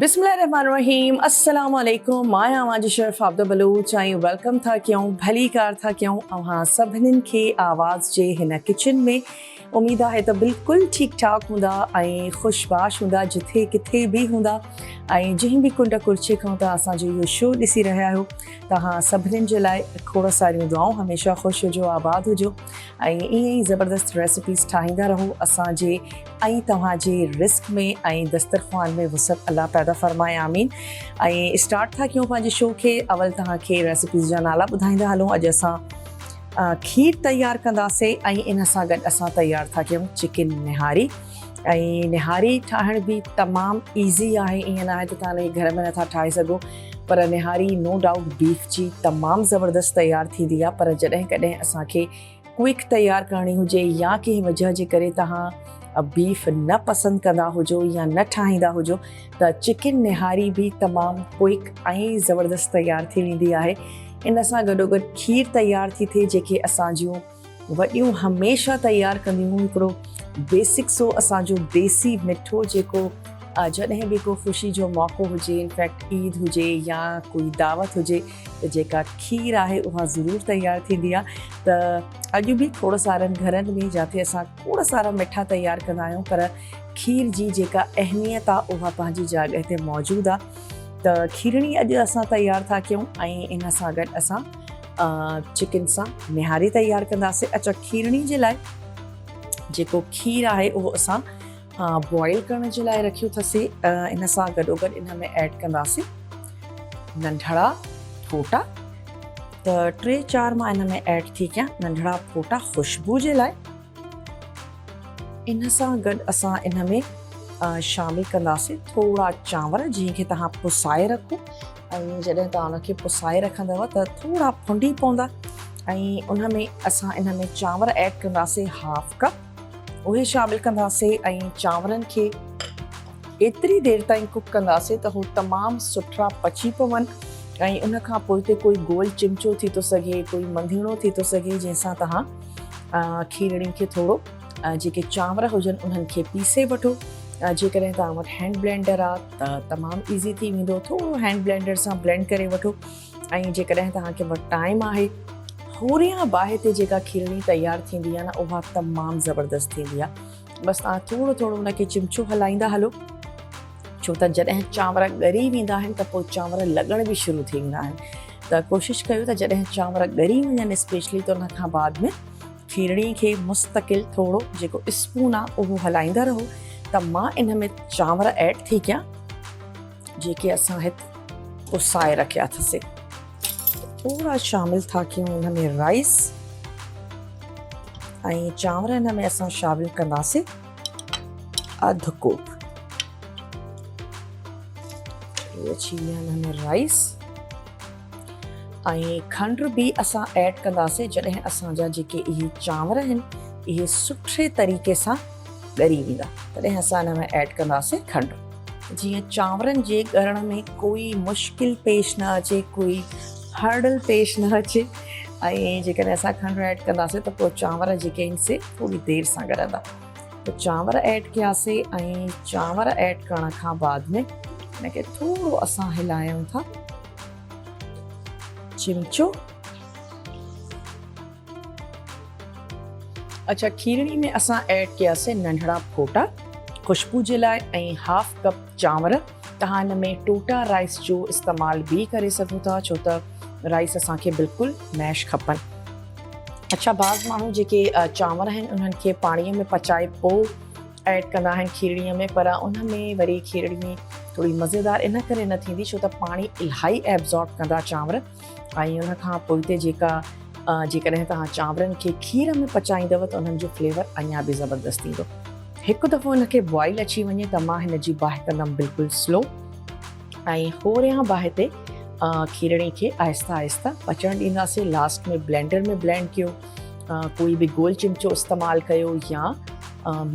बिस्मिल्लाहिर्रहमानिर्रहीम अस्सलाम वालेकुम मां आवाज़ शर्फ आब्द बलूच आई वेलकम था क्यों भली कार था क्यों अवां सभिनीनि खे आवाज़ जे हिन किचन में उम्मीद है तो बिल्कुल ठीक ठाक हूंदा ऐं ख़ुशबाश हूंदा जिथे किथे भी हूंदा ऐं जंहिं भी कुंड कुर्चे खां तव्हां असांजो इहो शो ॾिसी रहिया आहियो तव्हां सभिनीनि जे लाइ खोड़ सारियूं दुआऊं हमेशह ख़ुशि हुजो आबाद हुजो ऐं ईअं ई ज़बरदस्त रेसिपीज़ ठाहींदा रहो असांजे ऐं तव्हांजे रिस्क में ऐं दस्तरख़्वान में वसत अल्लाह पैदा फ़रमाए आमीन। ऐं स्टार्ट था कयूं पंहिंजे शो खे अवल तव्हांखे रेसिपीज़ जा नाला ॿुधाईंदा हलूं। अॼु असां खीर तैयार कंदासीं ऐं इन सां गॾु असां तैयार था कयूं चिकन निहारी। ऐं निहारी ठाहिण बि तमामु ईज़ी आहे, ईअं न आहे त तव्हां घर में नथा ठाहे सघो, पर निहारी नो डाउट बीफ जी तमामु ज़बरदस्त तैयार थींदी आहे। पर जॾहिं कॾहिं असांखे क्विक तैयार करणी हुजे या कंहिं वजह जे करे तव्हां बीफ न पसंदि कंदा हुजो या न ठाहींदा हुजो त चिकन निहारी बि तमामु क्विक ऐं ज़बरदस्त तैयार थी वेंदी आहे। इन सां गॾोगॾु खीर तैयार थी थिए जेके असां जूं वॾियूं हमेशह तैयार कंदियूं। हिकिड़ो बेसिक सो असांजो देसी मिठो जेको जॾहिं बि को ख़ुशी जो मौक़ो हुजे, इनफैक्ट ईद हुजे या कोई दावत हुजे त जेका खीर आहे उहा ज़रूरु तैयार थींदी आहे। त अॼु बि खोड़ सारनि घरनि में जिथे असां खोड़ सारा मिठा तैयार कंदा आहियूं पर खीर जी जेका अहमियत आहे उहा पंहिंजी जाइ ते मौजूदु आहे। त खीरणी अॼु असां तैयार था कयूं ऐं इन सां गॾु असां चिकन सां निहारी तैयार कंदासीं। अच्छा, खीरणी जे लाइ जेको खीर आहे उहो असां बॉइल करण जे लाइ रखियो अथसीं। इन सां गॾोगॾु इन में ऐड कंदासीं नंढड़ा फोटा। त 3-4 मां इन में ऐड थी कयां नंढड़ा फोटा ख़ुशबू जे लाइ। इन सां गॾु असां इन में शामिल कंदासीं थोड़ा चांवर जंहिंखे तव्हां पुसाए रखो ऐं जॾहिं तव्हां उनखे पुसाए रखंदव त थोड़ा फुंडी पवंदा। ऐं उन में असां इन में चांवर ऐड कंदासीं हाफ कप, उहे शामिल कंदासीं ऐं चांवरनि खे एतिरी देरि ताईं कुक कंदासीं त हू तमामु सुठा पची पवनि। ऐं उन खां पोइ ते कोई गोल चिमचो थी थो सघे, कोई मंधीणो थी थो सघे जंहिंसां तव्हां खीरणी खे थोरो जेके चांवर हुजनि उन्हनि खे पीसे वठो। जेकॾहिं तव्हां वटि हैंड ब्लेंडर आहे त तमामु ईज़ी थी वेंदो, थोरो हैंड ब्लेंडर सां ब्लेंड करे वठो। ऐं जेकॾहिं तव्हांखे वटि टाइम आहे होरियां बाहि ते जेका खीरणी तैयार थींदी आहे न उहा तमामु ज़बरदस्त थींदी आहे। बसि तव्हां थोरो थोरो उनखे चिमचो हलाईंदा हलो, छो त जॾहिं चांवर ॻरी वेंदा आहिनि त पोइ चांवर लॻण बि शुरू थी वेंदा आहिनि। त कोशिशि कयो त जॾहिं चांवर ॻरी वञनि स्पेशली त उन खां बाद में खीरणी खे मुस्तक़िल थोरो जेको स्पून आहे उहो हलाईंदा रहो। त मां इन में चांवर ऐड थी कयां जेके असां हिते पुसाए रखिया अथसीं। थोड़ा शामिल था कयूं इन में राइस ऐं चांवर इन में असां शामिल कंदासीं अधु कोप। अची विया इन में राइस ऐं खंडु बि असां ऐड कंदासीं जॾहिं असांजा जेके इहे चांवर आहिनि इहे सुठे तरीक़े सां ॻरी वेंदा तॾहिं असां इन में ऐड कंदासीं खंडु। जीअं चांवरनि जे ॻरण में कोई मुश्किल पेश न अचे, कोई हर्डल पेश न अचे। ऐं जेकॾहिं असां खंडु ऐड कंदासीं त पोइ चांवर जेके आहिनि से थोरी देरि सां ॻरंदा। त चांवर ऐड कयासीं ऐं चांवर ऐड करण खां बाद में हिनखे थोरो असां हिलायूं था चिमचो। अच्छा, खीरणी में असां ऐड कयासीं नंढड़ा फोटा ख़ुशबू जे लाइ ऐं हाफ कप चांवर। तव्हां हिन में टोटा राइस जो इस्तेमालु बि करे सघो था छो त राइस असांखे बिल्कुलु मैश खपनि। अच्छा, बाज़ माण्हू जेके चांवर आहिनि उन्हनि खे पाणीअ में पचाए पोइ ऐड कंदा आहिनि खीरणीअ में, पर उन में वरी खीरणी थोरी मज़ेदार इन करे न थींदी छो त पाणी इलाही एब्ज़ॉर्ब कंदा चांवर। ऐं उन खां पोइ ते जेकॾहिं तव्हां चांवरनि खे खीर में पचाईंदव त उन्हनि जो फ्लेवर अञा बि ज़बरदस्त ईंदो। हिकु दफ़ो हिनखे बॉइल अची वञे त मां हिन जी बाहि कंदमि बिल्कुलु स्लो ऐं होरियां बाहि ते खीरणी खे आहिस्ता आहिस्ता पचण ॾींदासीं। लास्ट में ब्लेंडर में ब्लेंड कयो, कोई बि गोल चिमचो इस्तेमालु कयो या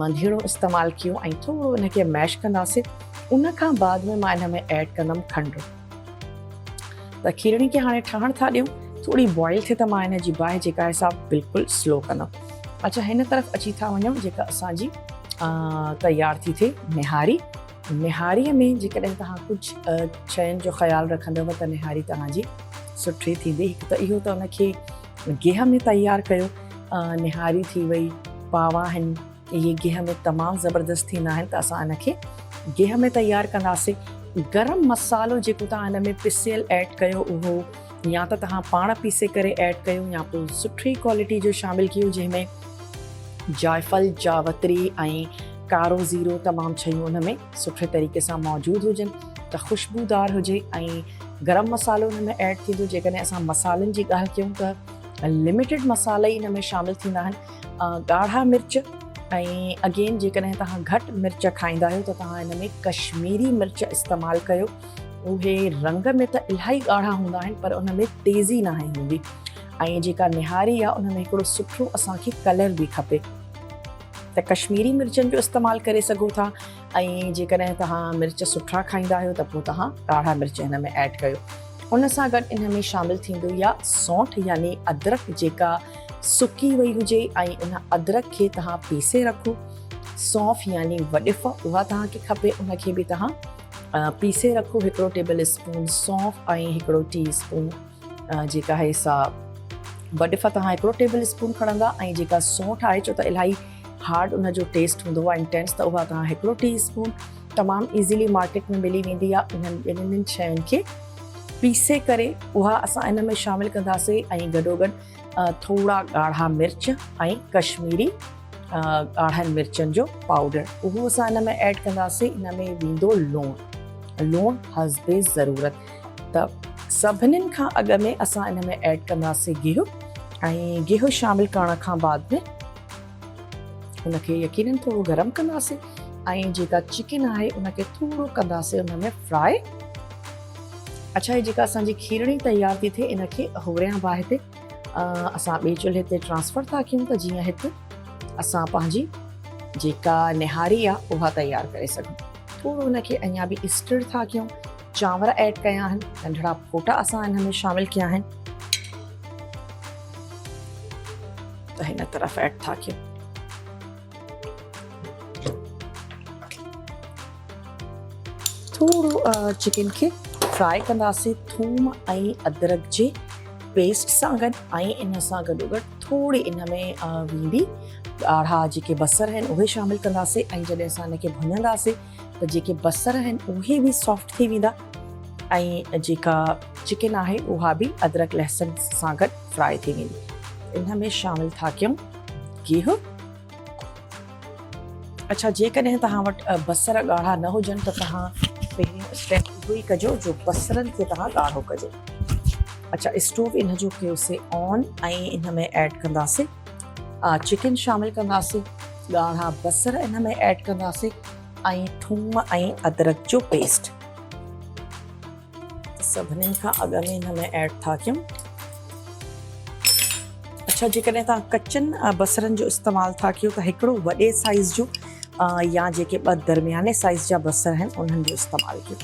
मंधीणो इस्तेमालु कयो ऐं थोरो हिनखे मैश कंदासीं। उन खां बाद में मां हिन में ऐड कंदमि खंडु। त खीरणी खे हाणे ठहण था ॾियूं, थोरी बॉइल थिए त मां हिन जी बाहि जेका आहे सा बिल्कुलु स्लो कंदमि। अच्छा, हिन तरफ़ अची था वञूं जेका असांजी तैयार थी थिए निहारी। निहारीअ में जेकॾहिं तव्हां कुझु शयुनि जो ख़्यालु रखंदव त निहारी तव्हांजी सुठी थींदी। हिकु त इहो त उनखे गिह में तयारु कयो। निहारी थी वई, पावा आहिनि, इहे गिह में तमामु ज़बरदस्त थींदा आहिनि, त असां इनखे गिह में तयारु कंदासीं। गरम मसालो जेको तव्हां हिन में पिसियल ऐड कयो, उहो या त तव्हां पाण पीसे करे ऐड कयो या पोइ सुठी क्वालिटी जो शामिलु कयो, जंहिंमें जायफल, जावत्री ऐं कारो ज़ीरो तमामु शयूं हुन में सुठे तरीक़े सां मौजूदु हुजनि त ख़ुशबूदार हुजे। ऐं गरम मसालो हिन में ऐड थींदो। जेकॾहिं असां मसालनि जी ॻाल्हि कयूं त लिमिटेड मसाला ई हिन में शामिलु थींदा आहिनि। ॻाढ़ा मिर्च ऐं अगेन जेकॾहिं तव्हां घटि मिर्च खाईंदा आहियो त तव्हां हिन में कश्मीरी मिर्च इस्तेमालु कयो। उहे रंग में त इलाही ॻाढ़ा हूंदा आहिनि, पर उन में तेज़ी न हूंदी। ऐं जेका निहारी आहे उन में हिकिड़ो सुठो असांखे कलर बि खपे, त कश्मीरी मिर्चनि जो इस्तेमालु करे सघो था। ऐं जेकॾहिं तव्हां मिर्च सुठा खाईंदा आहियो त पोइ तव्हां ॻाढ़ा मिर्च हिन में ऐड कयो। उन सां गॾु इन में शामिलु थींदो या सौंठ यानी अदरक, जेका सुकी वई हुजे ऐं उन अदरक खे तव्हां पीसे रखो। सौंफ यानी वॾिफ, उहा तव्हांखे खपे, उनखे बि तव्हां पीसे रखो। हिकिड़ो टेबल स्पून सौंफ ऐं हिकिड़ो टी स्पून जेका आहे सा वॾिफ तव्हां हिकिड़ो टेबल स्पून खणंदा। ऐं जेका सौंठ आहे, छो त इलाही हार्ड उनजो टेस्ट हूंदो आहे, इंटेंस, त उहा तव्हां हिकिड़ो टी स्पून तमामु ईज़ीली मार्केट में मिली वेंदी आहे। इन्हनि ॿिन्हिनि शयुनि खे पीसे करे उहा असां इन में शामिलु कंदासीं। ऐं गॾोगॾु थोरा ॻाढ़ा मिर्च ऐं कश्मीरी ॻाढ़नि मिर्चनि जो पाउडर, उहो असां इन में ऐड कंदासीं। इन में वेंदो लूणु हस्बे ज़रूरत। त सभिनीनि खां अॻु में असां इन में ऐड कंदासीं गिहु। ऐं गिहु शामिलु करण खां बाद में उनखे यकीनन थोरो गरम कंदासीं। ऐं जेका चिकन आहे उनखे थोरो कंदासीं उन में फ्राए। अच्छा, ही जेका असांजी खीरणी तयारु थी थिए, इनखे होरियां बाहि ते असां ॿिए चुल्हे ते ट्रांसफर था कयूं, त जीअं हिते असां पंहिंजी जेका निहारी आहे उहा तयारु करे सघूं। थोरो उनखे अञा बि स्टर था कयूं। चांवर ऐड कया आहिनि, नंढड़ा फोटा असां हिन में शामिलु कया आहिनि, त हिन तरफ़ ऐड था कयूं। थोरो चिकन खे फ्राई कंदासीं थूम ऐं अदरक जे पेस्ट सां गॾु। ऐं इन सां गॾोगॾु थोरी इन में वेंदी ॻाढ़ा जेके बसर आहिनि उहे शामिलु कंदासीं। ऐं जॾहिं असां इनखे भुञंदासीं त जेके बसर आहिनि उहे बि सॉफ्ट थी वेंदा। ऐं जेका चिकन आहे उहा बि अदरक लहसुन सां गॾु फ्राई थी वेंदी। इन में शामिलु था कयूं गिहु। अच्छा, जेकॾहिं तव्हां वटि बसर ॻाढ़ा न हुजनि त तव्हां पहिरियों स्टेप इहो ई कजो जो बसरनि खे तव्हां ॻाढ़ो कजो। अच्छा, स्टोव इन जो कयोसीं ऑन ऐं इन में ऐड कंदासीं चिकन शामिलु कंदासीं, ॻाढ़ा बसर इन में ऐड कंदासीं ऐं थूम ऐं अदरक जो पेस्ट सभिनीनि खां अॻु में इन में ऐड था कयूं। अच्छा, जेकॾहिं तव्हां कचनि बसरनि जो इस्तेमालु था कयो त हिकिड़ो वॾे साइज़ जो या जेके ॿ दरमियाने साइज़ जा बसर आहिनि उन्हनि जो इस्तेमालु कयो।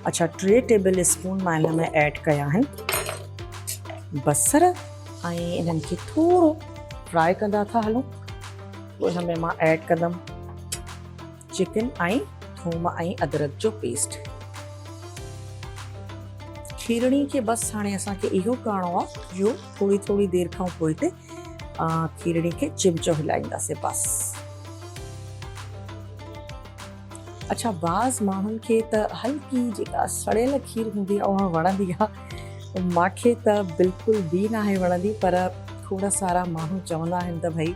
अच्छा, 3 टेबल स्पून मां हिन में ऐड कया आहिनि बसर ऐं इन्हनि खे थोरो फ्राई कंदा था हलूं। पोइ हिन में मां ऐड कंदमि चिकन ऐं थूम ऐं अदरक जो पेस्ट। खीरणी खे बसि हाणे असांखे इहो करिणो आहे जो थोरी थोरी देरि खां पोइ ते खीरणी खे चिमचो हिलाईंदासीं बसि। अच्छा, बाज़ माण्हुनि खे त हल्की जेका सड़ियल खीर हूंदी आहे उहा वणंदी आहे। मूंखे त बिल्कुलु बि न आहे वणंदी, पर खोड़ सारा माण्हू चवंदा आहिनि त भई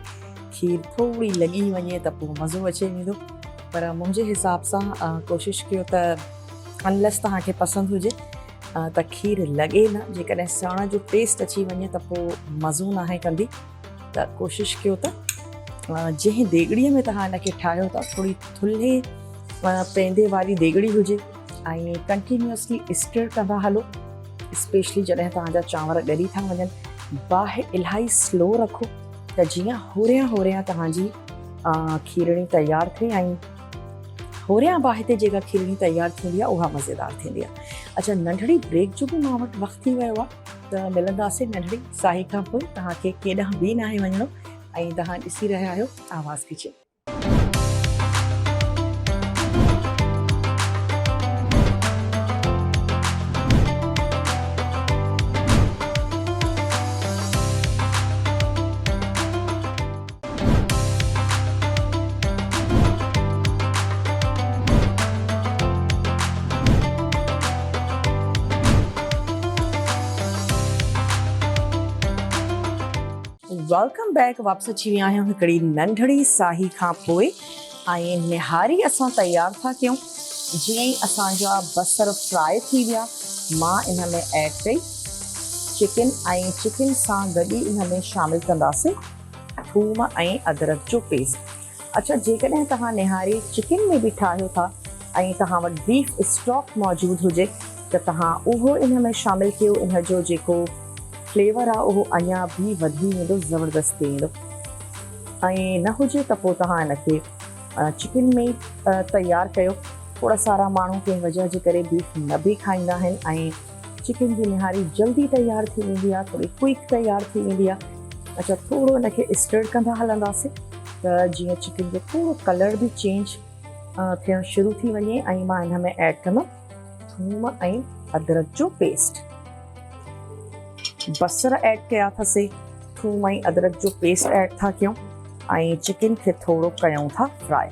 खीर थोरी लॻी वञे त पोइ मज़ो अचे वेंदो। पर मुंहिंजे हिसाब सां कोशिशि कयो त अनलेस तव्हांखे पसंदि हुजे त खीर लॻे न। जेकॾहिं सण जो टेस्ट अची वञे त पोइ मज़ो न आहे कंदी। त कोशिशि कयो त जंहिं देॻड़ीअ में तव्हां हिनखे ठाहियो था थोरी थुल्हे पेंदे वारी देॻड़ी हुजे ऐं कंटिन्यूअसली स्टर कंदा हलो, स्पेशली जॾहिं तव्हांजा चांवर ॻरी था वञनि। बाहि इलाही स्लो रखो त जीअं होरियां तव्हांजी खीरणी तयारु थिए ऐं होरियां बाहि ते जेका खीरणी तयारु थींदी आहे उहा मज़ेदार थींदी आहे। अच्छा, नंढड़ी ब्रेक जो बि मां वटि वक़्तु थी वियो आहे, त मिलंदासीं नंढड़ी साही खां पोइ। तव्हांखे केॾांहुं बि न आहे वञिणो ऐं तव्हां ॾिसी रहिया आहियो आवाज़ किचन। Welcome back. वापस अची विया आहियूं हिकिड़ी नंढड़ी साही खां पोइ ऐं निहारी असां तयार था कयूं। जीअं ई असांजा बसर फ्राई थी विया, मां इन में ऐड कई चिकन ऐं चिकन सां गॾु ई इन में शामिलु कंदासीं थूम ऐं अदरक जो पेस्ट। अच्छा, जेकॾहिं तव्हां निहारी चिकन में बि ठाहियो था ऐं तव्हां वटि बीफ स्टॉक मौजूदु हुजे त तव्हां उहो इन में शामिलु कयो। इन जो जेको फ्लेवर आहे उहो अञा बि वधी वेंदो, ज़बरदस्त ईंदो। ऐं न हुजे त पोइ तव्हां इनखे चिकन में तयारु कयो। थोरा सारा माण्हू कंहिं वजह जे करे बीफ न बि खाईंदा आहिनि ऐं चिकन जी निहारी जल्दी तयारु थी वेंदी आहे, थोरी क्विक तयारु थी वेंदी आहे। अच्छा, थोरो इनखे स्टर कंदा हलंदासीं त जीअं चिकन जो थोरो कलर बि चेंज थियणु शुरू थी वञे। ऐं मां इन में ऐड कंदमि थूम ऐं अदरक जो पेस्ट। बसर ऐड कया अथसीं, थूम ऐं अदरक जो पेस्ट ऐड था कयूं ऐं चिकन खे थोरो कयूं था फ्राई।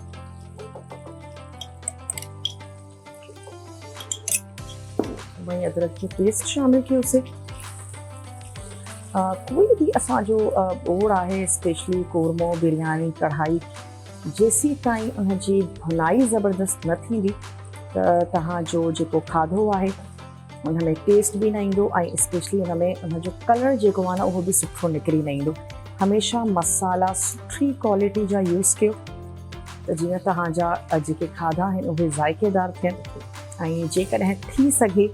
थूम ऐं अदरक जो पेस्ट शामिलु कयोसीं। कोई बि असांजो बोड़ आहे, स्पेशली कोरमो, बिरयानी, कढ़ाई, जेसी ताईं उनजी भुनाई ज़बरदस्त न थींदी त तव्हांजो जेको खाधो आहे उन में टेस्ट बि न ईंदो ऐं स्पेशली उन में उनजो कलर जेको आहे न उहो बि सुठो निकिरी न ईंदो। हमेशह मसाला सुठी क्वालिटी जा यूज़ कयो त जीअं तव्हांजा जेके खाधा आहिनि उहे ज़ाइकेदार थियनि। ऐं जेकॾहिं थी सघे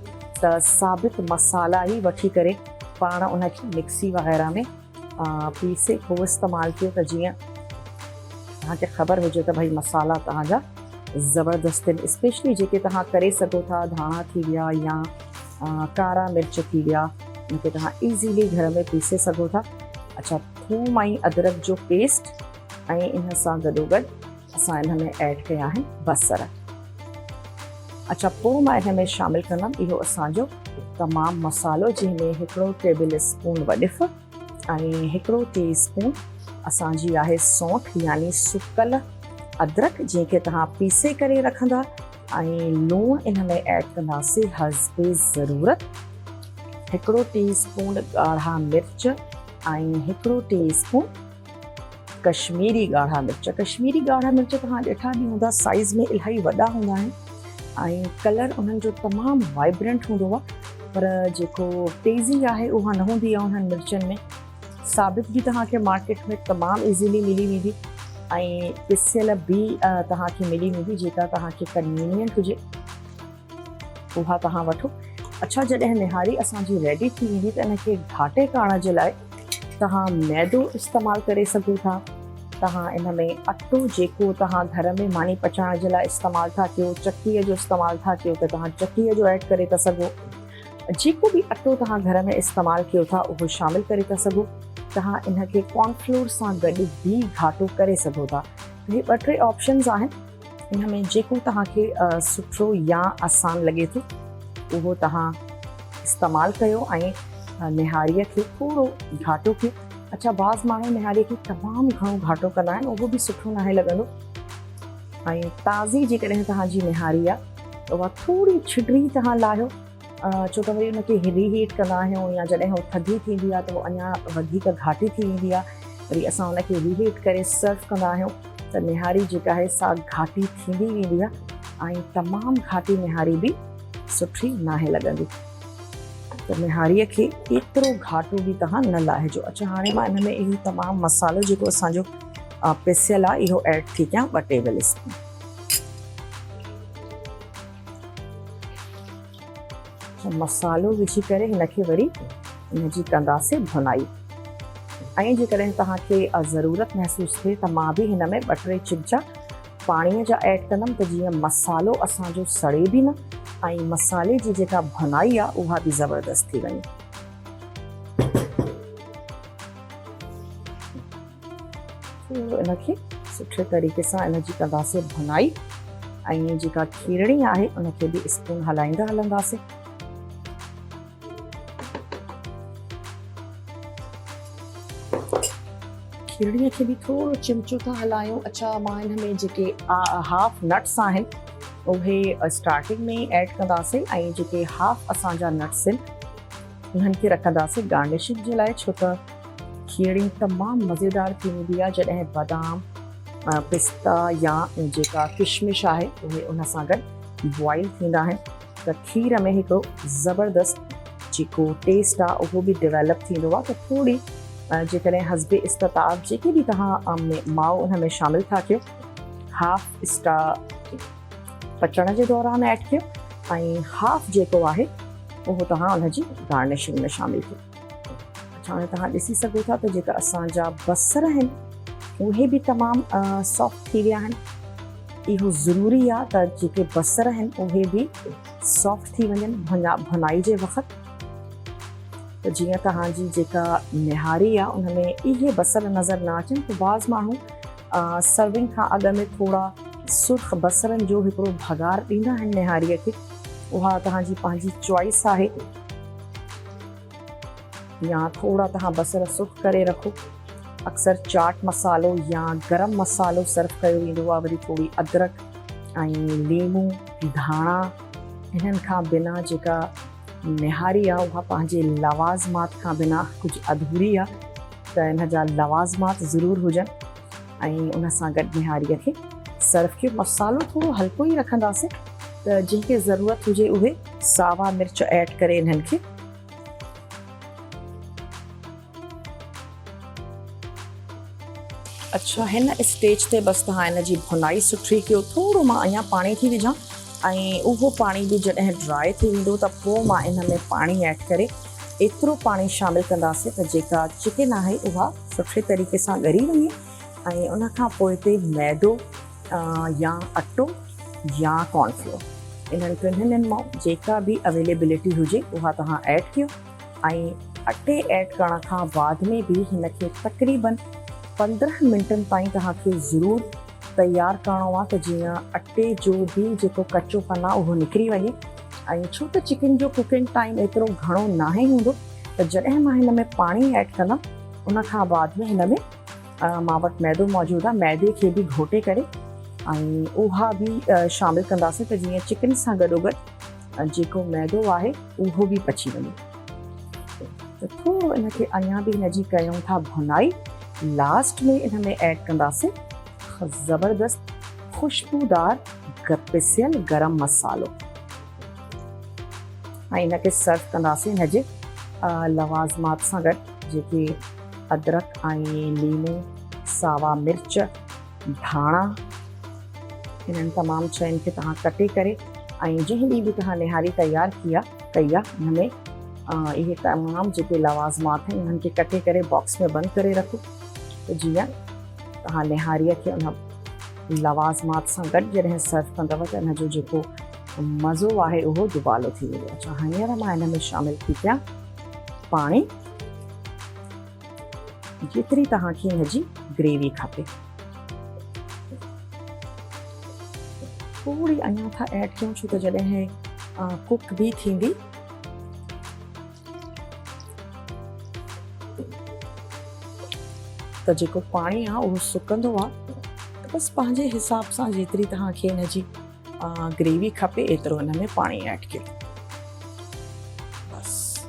त साबित मसाला ई वठी करे पाण उनखे मिक्सी वग़ैरह में पीसे पोइ इस्तेमालु कयो त जीअं तव्हांखे ख़बर हुजे त भई मसाला तव्हांजा ज़बरदस्त आहिनि। स्पेशली जेके तव्हां करे सघो था, धाणा थी विया या कारा मिर्च थी विया, उनखे तव्हां ईज़ीली घर में पीसे सघो था। अच्छा, थूम ऐं अदरक जो पेस्ट ऐं इन सां गॾोगॾु असां इन में ऐड कया आहिनि बसर। अच्छा, पोइ मां इन में शामिलु कंदमि इहो असांजो तमामु मसालो, जंहिंमें हिकिड़ो टेबल स्पून वॾिफ ऐं हिकिड़ो टी स्पून असांजी आहे सौंठ यानी सुकल अदरक, जंहिंखे तव्हां पीसे करे रखंदा। ऐं लूणु इन में ऐड कंदासीं हस्बे ज़रूरत, हिकिड़ो टी स्पून ॻाढ़ा मिर्च ऐं हिकिड़ो टी स्पून कश्मीरी ॻाढ़ा मिर्च। कश्मीरी ॻाढ़ा मिर्च तव्हां ॾिठा बि हूंदा, साइज़ में इलाही वॾा हूंदा आहिनि ऐं कलर उन्हनि जो तमामु वाइब्रेंट हूंदो आहे, पर जेको तेज़ी आहे उहा न हूंदी आहे उन्हनि मिर्चनि में। साबित बि तव्हांखे मार्केट में तमामु ईज़ीली मिली वेंदी ऐं पिसियल बि तव्हांखे मिली वेंदी, जेका तव्हांखे कन्वीनियंट हुजे उहा तव्हां वठो। अच्छा, जॾहिं निहारी असांजी रेडी थी वेंदी त इनखे घाटे करण जे लाइ तव्हां मैदो इस्तेमालु करे सघो था। तव्हां इन में अटो जेको तव्हां घर में मानी पचाइण जे लाइ इस्तेमालु था कयो, चकीअ जो इस्तेमालु था कयो त तव्हां चकीअ जो ऐड करे था सघो। जेको बि अटो तव्हां घर में इस्तेमालु कयो था उहो शामिलु करे था सघो। तव्हां इनखे कॉर्नफ्लोर सां गॾु बि घाटो करे सघो था। इहे ॿ टे ऑप्शन्स आहिनि, इन में जेको तव्हांखे सुठो या आसान लॻे थो उहो तव्हां इस्तेमालु कयो ऐं निहारीअ खे थोरो घाटो कयो। अच्छा, बाज़ माण्हू निहारीअ खे तमामु घणो घाटो कंदा आहिनि, उहो बि सुठो नाहे लॻंदो। ऐं ताज़ी जेकॾहिं तव्हांजी निहारी आहे त उहा थोरी छिटरी तव्हां लाहियो, छो त वरी हुनखे रीहीट कंदा आहियूं या जॾहिं उहो थधी थींदी आहे त उहो अञा वधीक घाटी थी वेंदी आहे। वरी असां हुनखे रीहीट करे सर्व कंदा आहियूं त निहारी जेका आहे सा घाटी थींदी वेंदी आहे ऐं तमामु घाटी निहारी बि सुठी नाहे लॻंदी। त निहारीअ खे एतिरो घाटो बि तव्हां न लाहिजो। अच्छा, हाणे मां इन में इहो तमामु मसालो जेको असांजो पिसियल आहे इहो ऐड थी कयां 2 टेबल स्पून। मसालो विझी करे हिनखे वरी हिनजी कंदासीं भुनाई। ऐं जेकॾहिं तव्हांखे ज़रूरत महसूसु थिए त मां बि हिन में 2-3 चिमिचा पाणीअ जा ऐड कंदमि त जीअं मसालो असांजो सड़े बि न ऐं मसाले जी जेका भुनाई आहे उहा बि ज़बरदस्त थी वञे। थोरो इनखे सुठे तरीक़े सां इनजी कंदासीं भुनाई। ऐं जेका खीरणी आहे उनखे बि स्पून हलाईंदा हलंदासीं। खीरणीअ खे बि थोरो चिमचो था हलायूं। अच्छा, मां हिन में जेके हाफ नट्स आहिनि उहे स्टार्टिंग में ऐड कंदासीं ऐं जेके हाफ असांजा नट्स आहिनि उन्हनि खे रखंदासीं गार्निशिंग जे लाइ, छो त खीरणी तमामु मज़ेदार थींदी आहे जॾहिं बादाम, पिस्ता या जेका किशमिश आहे उहे उन सां गॾु बॉइल थींदा आहिनि त खीर में हिकिड़ो ज़बरदस्त जेको टेस्ट आहे उहो बि डेवलप थींदो आहे। त थोरी जेकॾहिं हस्बे इस्ताब जेके बि तव्हां माओ उन में शामिलु था कयो, हाफ स्टार पचण जे दौरान ऐड कयो ऐं हाफ जेको आहे उहो तव्हां उनजी गार्निशिंग में शामिलु कयो। अच्छा, हाणे तव्हां ॾिसी सघो था त जेका असांजा बसर आहिनि उहे बि तमामु सॉफ्ट थी विया आहिनि। इहो ज़रूरी आहे त जेके बसर आहिनि उहे बि सॉफ्ट थी वञनि भुनाई जे वक़्तु। त जीअं तव्हांजी जेका निहारी आहे उन में इहे बसर नज़र न अचनि त बाज़ माण्हू सर्विंग खां अॻु में थोरा सुर्ख बसरनि जो हिकिड़ो भगार ॾींदा आहिनि निहारीअ खे। उहा तव्हांजी पंहिंजी चॉइस आहे, या थोरा तव्हां बसर सुर्ख करे रखो। अक्सर चाट मसालो या गरम मसालो सर्व कयो वेंदो आहे, वरी थोरी अदरक ऐं लीमू, धाणा। हिननि खां बिना जेका निहारी आहे उहा पंहिंजे लवाज़मात खां बिना कुझु अधूरी आहे। त हिन जा लवाज़मात ज़रूरु हुजनि ऐं उन सां गॾु निहारीअ खे सर्व कयो। मसालो थोरो हल्को ई रखंदासीं त जंहिंखे ज़रूरत हुजे उहे सावा मिर्च ऐड करे इन्हनि खे अच्छा, हिन स्टेज ते बसि तव्हां हिन जी भुनाई सुठी कयो। थोरो मां अञा पाणी थी विझां ऐं उहो पाणी बि जॾहिं ड्राई थी वेंदो त पोइ मां इन में पाणी ऐड करे एतिरो पाणी शामिलु कंदासीं त जेका चिकन आहे उहा सुठे तरीक़े सां ॻरी वञे। ऐं उन खां पोइ ते मैदो या अटो या कॉर्नफ्लोर इन्हनि टिनिनि मां जेका बि अवेलेबिलिटी हुजे उहा तव्हां ऐड कयो। ऐं अटे ऐड करण खां बाद में बि हिन खे तक़रीबन 15 मिंटनि ताईं तव्हांखे ज़रूरु तयारु करिणो आहे त जीअं अटे जो बि जेको कचोपन आहे उहो निकिरी वञे। ऐं छो त चिकन जो कुकिंग टाइम एतिरो घणो नाहे हूंदो त जॾहिं मां हिन में पाणी ऐड कंदमि उन खां बाद में हिन में मां वटि मैदो मौजूदु आहे, मैदे खे बि घोटे करे ऐं उहा बि शामिलु कंदासीं त जीअं चिकन सां गॾोगॾु जेको मैदो आहे उहो बि पची वञे। त थोरो इनखे अञा बि हिन जी कयूं था भुनाई। लास्ट में इन में ऐड कंदासीं ज़बरदस्त खुशबूदार पिसियल गरम मसालो ऐं इनखे सर्व कंदासीं हिन जे लवाज़मात सां गॾु जेके अदरक ऐं लीमू, सावा मिर्च, धाणा। इन्हनि तमामु शयुनि खे तव्हां कटे करे ऐं जंहिं ॾींहुं बि तव्हां निहारी तयारु कई आहे हिन में इहे तमामु जेके लवाज़मात आहिनि इन्हनि खे कटे करे बॉक्स में बंदि करे रखो त जीअं तव्हां निहारीअ खे उन लवाज़मात सां गॾु जॾहिं सर्व कंदव त हिन जो जेको मज़ो आहे उहो दुबालो थी वेंदो। अच्छा, हींअर मां हिन में शामिलु थी कयां पाणी, जेतिरी तव्हांखे हिन जी ग्रेवी खपे। थोरी अञा था ऐड कयूं छो त जॾहिं कुक बि थींदी त जेको पाणी आहे उहो सुकंदो आहे। त बसि पंहिंजे हिसाब सां जेतिरी तव्हांखे हिन जी ग्रेवी खपे एतिरो हिन में पाणी ऐड कयो। बसि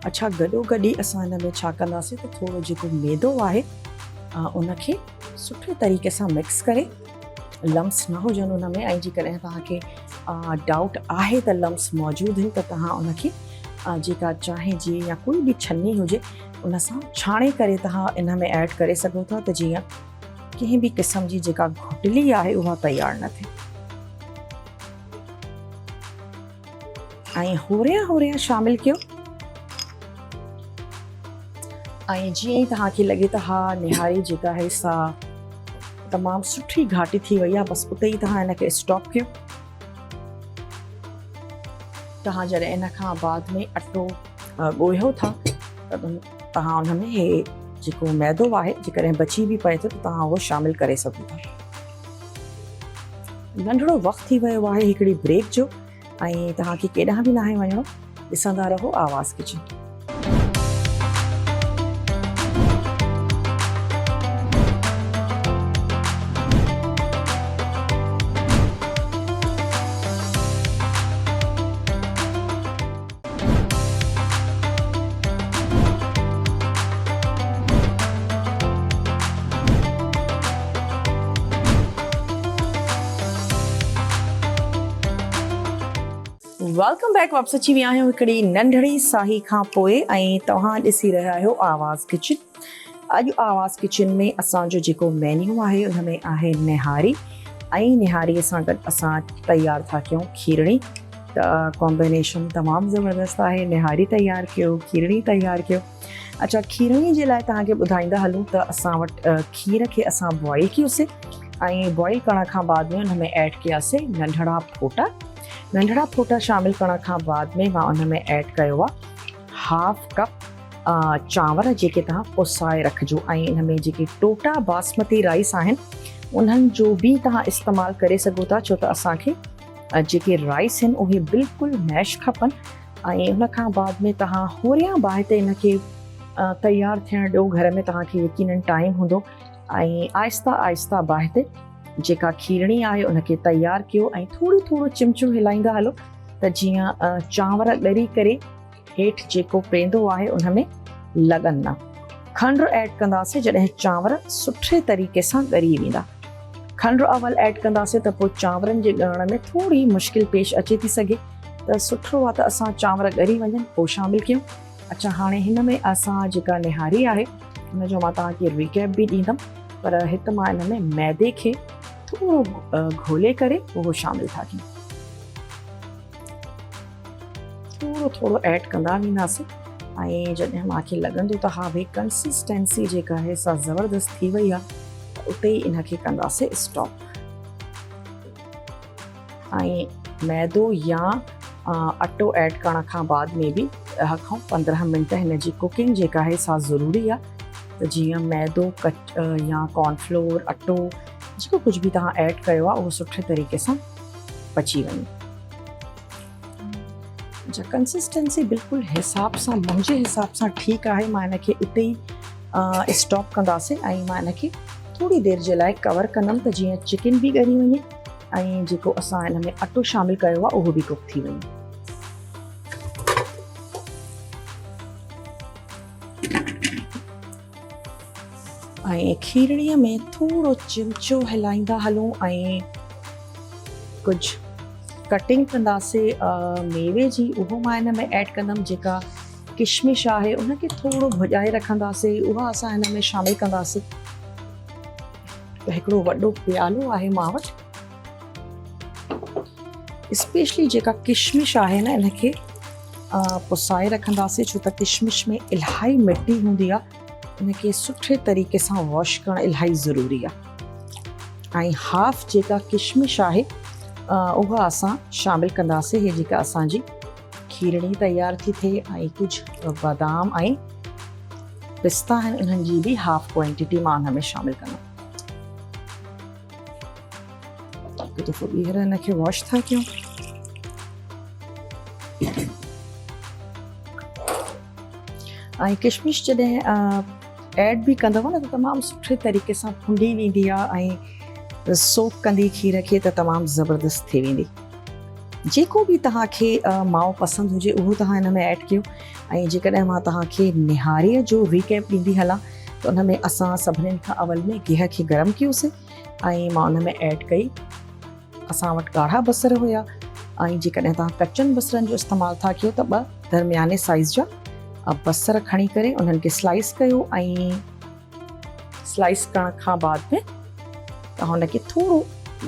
अच्छा, गॾोगॾु ई असां हिन में छा कंदासीं त थोरो जेको मैदो आहे उनखे सुठे तरीक़े सां मिक्स करे, लम्स न हुजनि उन में। ऐं जेकॾहिं तव्हांखे डाउट आहे त लम्स मौजूदु आहिनि त तव्हां उनखे जेका चाहे जीअं या कोई बि छन्नी हुजे उन सां छाणे करे तव्हां इन में ऐड करे सघो था त जीअं कंहिं बि क़िस्म जी जेका घुटली आहे उहा तयारु न थिए। ऐं होरिया शामिलु कयो ऐं जीअं ई तव्हांखे लॻे त हा निहारी जेका आहे सा तमामु सुठी घाटी थी वई आहे, बसि उते ई तव्हां हिनखे स्टॉप कयो। तव्हां जॾहिं इन खां बाद में अटो ॻोहियो था त तव्हां उन में हे जेको मैदो आहे जेकॾहिं बची बि पए थो त तव्हां उहो शामिल करे सघो था। नंढिड़ो वक़्तु थी वियो आहे हिकिड़ी ब्रेक जो ऐं तव्हांखे केॾांहुं बि नाहे वञिणो, ॾिसंदा रहो आवाज़ किचन। Welcome back. वापसि अची विया आहियूं हिकिड़ी नंढड़ी साही खां पोइ ऐं तव्हां ॾिसी रहिया आहियो आवाज़ किचन। अॼु आवाज़ किचन में असांजो जेको मेन्यू आहे उन में आहे निहारी ऐं निहारीअ सां गॾु असां तयारु था कयूं खीरणी। त कॉम्बिनेशन तमामु ज़बरदस्त आहे। निहारी तयारु कयो, खीरणी तयारु कयो। अच्छा, खीरणी जे लाइ तव्हांखे ॿुधाईंदा हलूं त असां वटि खीर खे असां बॉइल कयोसीं ऐं बॉइल करण खां बाद में हुन में ऐड कयासीं नंढड़ा फोटा। नंढड़ा फोटा शामिल करण खां बाद में मां उन में ऐड कयो आहे हाफ कप चांवर जेके तव्हां पुसाए रखिजो ऐं इन में जेके टोटा बासमती राइस आहिनि उन्हनि जो बि तव्हां इस्तेमालु करे सघो था, छो त असांखे जेके राइस आहिनि उहे बिल्कुलु मैश खपनि। ऐं उन खां बाद में तव्हां होरियां बाहि ते इनखे तयारु थियणु ॾियो। घर में तव्हांखे यकीनन टाइम हूंदो ऐं आहिस्ता आहिस्ता बाहि ते जेका खीरणी आहे उनखे तयारु कयो ऐं थोरो थोरो चिमचो हिलाईंदा हलो त जीअं चांवर ॻरी करे हेठि जेको पेंदो आहे उन में लॻनि न। खंडु ऐड कंदासीं जॾहिं चांवर सुठे तरीक़े सां ॻरी वेंदा। खंडु अवल ऐड कंदासीं त पोइ चांवरनि जे ॻरण में थोरी मुश्किल पेश अचे थी सघे, त सुठो आहे त असां चांवर ॻरी वञनि पोइ शामिलु कयूं। अच्छा, हाणे हिन में असां जेका निहारी आहे हुनजो मां तव्हांखे रिकैप बि ॾींदमि, पर हिते मां हिन में मैदे खे थोरो घोले करे उहो शामिल था कयूं। थोरो थोरो ऐड कंदा वेंदासीं ऐं जॾहिं मूंखे लॻंदो त हा भई कंसिस्टेंसी जेका आहे सा ज़बरदस्त थी वई आहे त उते ई इनखे कंदासीं स्टॉप। ऐं मैदो या अटो ऐड करण खां बाद में बि 10 खां 15 मिंट हिन जी कुकिंग जेका आहे सा ज़रूरी आहे, त जीअं मैदो या कॉर्नफ्लोर अटो जेको कुझु बि तव्हां ऐड कयो आहे उहो सुठे तरीक़े सां पची वञे। अच्छा, कंसिस्टेंसी बिल्कुलु हिसाब सां मुंहिंजे हिसाब सां ठीकु आहे। मां हिनखे उते ई स्टॉप कंदासीं ऐं मां हिनखे थोरी देरि जे लाइ कवर कंदमि त जीअं चिकन बि ॻरी वञे ऐं जेको असां हिन में अटो शामिलु कयो आहे उहो बि कुक थी वञे। ऐं खीरणीअ में थोरो चिमचो हिलाईंदा हलूं ऐं कुझु कटिंग कंदासीं मेवे जी, उहो मां हिन में ऐड कंदमि। जेका किशमिश आहे उनखे थोरो भुॼाए रखंदासीं, उहा असां हिन में शामिलु कंदासीं। हिकिड़ो वॾो प्यालो आहे मां वटि, स्पेशली जेका किशमिश आहे न इनखे पुसाए रखंदासीं, छो त किशमिश में इलाही मिटी हूंदी आहे। इनखे सुठे तरीक़े सां वॉश करणु इलाही ज़रूरी आहे। ऐं हाफ जेका किशमिश आहे उहा असां शामिलु कंदासीं। हीअ जेका असांजी खीरणी तयारु थी थिए ऐं कुझु बादाम ऐं पिस्ता आहिनि उन्हनि जी बि हाफ क्वांटिटी मां हुन में शामिलु कंदमि। हिकु दफ़ो ॿीहर हिनखे वॉश था कयूं। ऐं किशमिश जॾहिं ऐड बि कंदव न त तमामु सुठे तरीक़े सां फुंडी वेंदी आहे ऐं सोक कंदी खीर खे, त तमामु ज़बरदस्त थी वेंदी। जेको बि तव्हांखे माओ पसंदि हुजे उहो तव्हां हिन में ऐड कयो। ऐं जेकॾहिं मां तव्हांखे निहारीअ जो रिकैप ॾींदी हलां त उन में असां सभिनीनि खां अवल में गिह खे गरम कयोसीं ऐं मां उन में ऐड कई असां वटि ॻाढ़ा बसर हुया। ऐं जेकॾहिं तव्हां कचनि बसरनि जो इस्तेमालु था कयो त 2 दरमियाने साइज़ जा बसर खणी करे उन्हनि खे स्लाइस कयो ऐं स्लाइस करण खां बाद में तव्हां हुनखे थोरो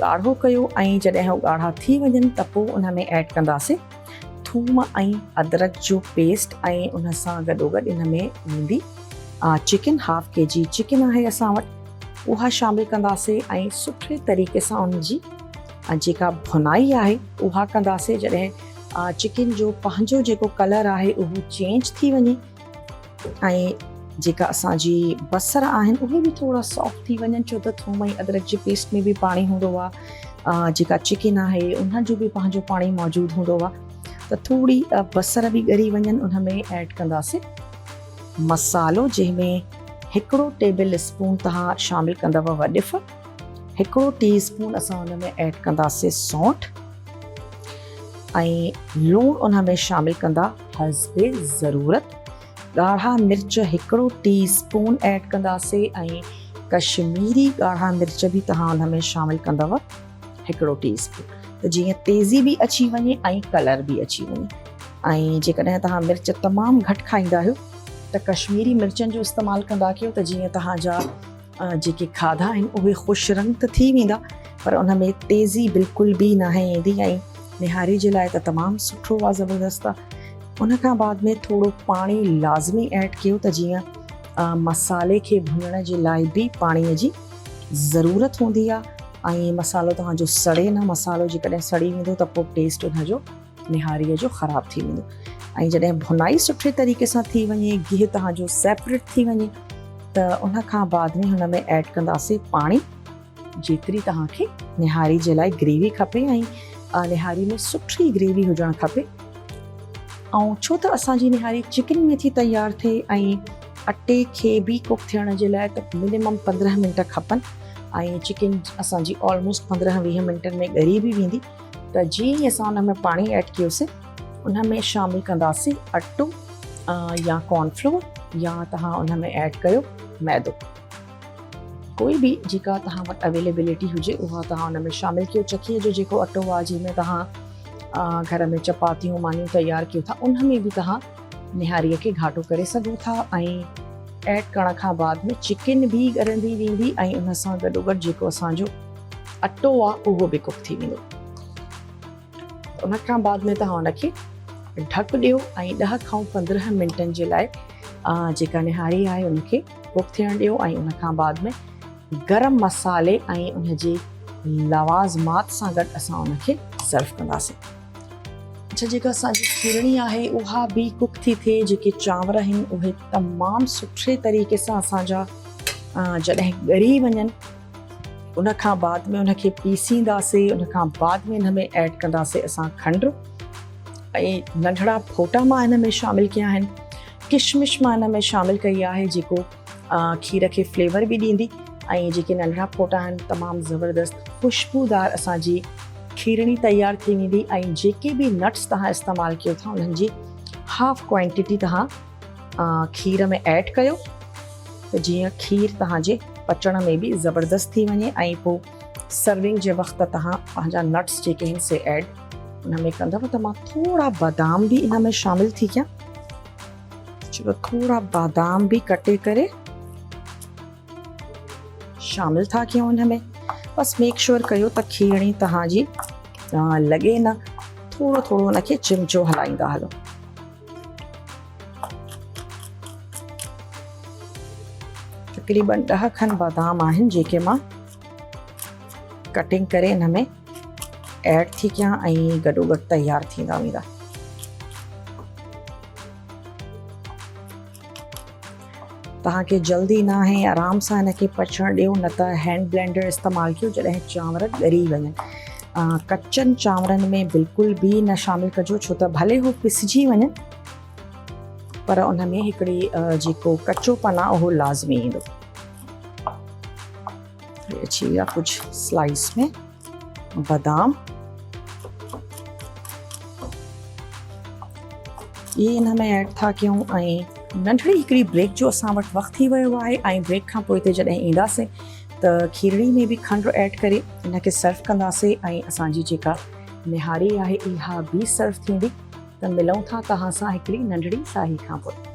ॻाढ़ो कयो ऐं जॾहिं उहो ॻाढ़ा थी वञनि त पोइ उन में ऐड कंदासीं थूम ऐं अदरक जो पेस्ट ऐं उन सां गॾोगॾु इन में ईंदी चिकन, हाफ kg चिकन आहे असां वटि, उहा शामिलु कंदासीं ऐं सुठे तरीक़े सां उन जी जेका भुनाई आहे उहा कंदासीं। जॾहिं चिकन जो पंहिंजो जेको कलर आहे उहो चेंज थी वञे ऐं जेका असांजी बसर आहिनि उहे बि थोरा सॉफ्ट थी वञनि, छो त थूम ऐं अदरक जे पेस्ट में बि पाणी हूंदो आहे, जेका चिकन आहे उन जो बि पंहिंजो पाणी मौजूदु हूंदो आहे। त थोरी बसर बि ॻरी वञनि, उन में ऐड कंदासीं मसालो, जंहिंमें 1 टेबल स्पून तव्हां शामिलु कंदव वॾिफ, 1 टीस्पून असां उन में ऐड कंदासीं सौंठ ऐं लूणु उन में शामिलु कंदा हस्बे ज़रूरत। ॻाढ़ा मिर्च 1 टीस्पून ऐड कंदासीं ऐं कश्मीरी ॻाढ़ा मिर्च बि तव्हां उन में शामिलु कंदव 1 टीस्पून, त जीअं तेज़ी बि अची वञे ऐं कलर बि अची वञे। ऐं जेकॾहिं तव्हां मिर्च तमामु घटि खाईंदा आहियो त कश्मीरी मिर्चनि जो इस्तेमालु कंदा कयो, त जीअं तव्हांजा जेके खाधा आहिनि उहे ख़ुशि रंग त थी वेंदा, पर उन में तेज़ी बिल्कुलु बि न ईंदी ऐं निहारी जे लाइ त तमामु सुठो आहे, ज़बरदस्त आहे। उन खां बाद में थोरो पाणी लाज़मी ऐड कयो, त जीअं मसाले खे भुञण जे लाइ बि पाणीअ जी ज़रूरत हूंदी आहे ऐं मसालो तव्हांजो सड़े न। मसालो जेकॾहिं सड़ी वेंदो त पोइ टेस्ट उनजो निहारीअ जो ख़राबु थी वेंदो। ऐं जॾहिं भुनाई सुठे तरीक़े सां थी वञे, गिहु तव्हांजो सेपरेट थी वञे, त उन खां बाद में हुन में ऐड कंदासीं पाणी, जेतिरी तव्हांखे निहारी जे लाइ ग्रेवी खपे ऐं निहारी में सुठी ग्रेवी हुजणु खपे। ऐं छो त असांजी निहारी चिकन में थी तयारु थिए ऐं अटे खे बि कुक थियण जे लाइ त मिनिमम 15 मिंट खपनि ऐं चिकन असांजी ऑलमोस्ट 15-20 मिंटनि में ॻरी बि वेंदी। त जीअं ई असां उन में पाणी ऐड कयोसीं, उन में शामिलु कंदासीं अटो या कॉर्नफ्लोर, या तव्हां उन में ऐड कयो मैदो। कोई बि जेका तव्हां वटि अवेलेबिलिटी हुजे उहा तव्हां उन में शामिलु कयो। चकीअ जो जेको अटो आहे, जंहिंमें तव्हां घर में चपातियूं मानियूं तयारु कयो था, उन में बि तव्हां निहारीअ खे घाटो करे सघो था। ऐं ऐड करण खां बाद में चिकन बि ॻरंदी वेंदी ऐं उन सां गॾोगॾु जेको असांजो अटो आहे उहो बि कुक थी वेंदो। उन खां बाद में तव्हां उनखे ढक ॾियो ऐं 10 खां 15 मिंटनि जे लाइ जेका निहारी आहे उनखे कुक थियणु ॾियो। ऐं उन खां बाद में गरम मसाले ऐं उनजे लवाज़मात सां गॾु असां उनखे सर्व कंदासीं। अच्छा, जेका असांजी खीरणी आहे उहा बि कुक थी थिए। जेके चांवर आहिनि उहे तमामु सुठे तरीक़े सां असांजा जॾहिं ॻरी वञनि, उन खां बाद में उनखे पीसींदासीं। उन खां बाद में हिन में ऐड कंदासीं असां खंडु ऐं नंढड़ा फोटा मां हिन में शामिलु कया आहिनि। किशमिश मां हिन में शामिलु कई आहे, जेको खीर खे फ्लेवर बि ॾींदी। ऐं जेके नंढड़ा फोटा आहिनि तमामु ज़बरदस्त ख़ुशबूदार असांजी खीरणी तयारु थी वेंदी। ऐं जेके बि नट्स तव्हां इस्तेमालु कयो था उन्हनि जी हाफ क्वांटिटी तव्हां खीर में ऐड कयो, त जीअं खीर तव्हांजे पचण में बि ज़बरदस्त थी वञे। ऐं पोइ सर्विंग जे वक़्तु तव्हां पंहिंजा नट्स जेके आहिनि से ऐड उन में कंदव। त मां थोरा बादाम बि इन में शामिलु थी कयां, चलो थोरा बादाम बि कटे करे शामिलु था कयूं हिन में। बसि मेक श्योर कयो त खीरणी तव्हांजी लॻे न, थोरो थोरो हुनखे चिमचो हलाईंदा हलो। तक़रीबन 10 खनि बादाम आहिनि, जेके मां कटिंग करे हिन में ऐड थी कयां ऐं गॾोगॾु तयारु थींदा वेंदा। तव्हांखे जल्दी न आहे, आराम सां हिनखे पचणु ॾियो, न त हैंड ब्लेंडर इस्तेमालु कयो जॾहिं चांवर ॻरी वञनि। कचनि चांवरनि में बिल्कुलु बि न शामिलु कजो, छो त भले हू पिसिजी वञे पर उन में हिकिड़ी जेको कचोपन आहे उहो लाज़मी ईंदो। अची विया कुझु स्लाइस में बादाम, इहे हिन में ऐड था कयूं। ऐं नंढड़ी हिकिड़ी ब्रेक जो असां वटि वक़्तु थी वियो आहे ऐं ब्रेक खां पोइ हिते जॾहिं ईंदासीं त खीरणी में बि खंडु ऐड करे इनखे सर्व कंदासीं ऐं असांजी जेका निहारी आहे इहा बि सर्व थींदी। त मिलूं था तव्हां सां हिकिड़ी नंढड़ी साही खां पोइ।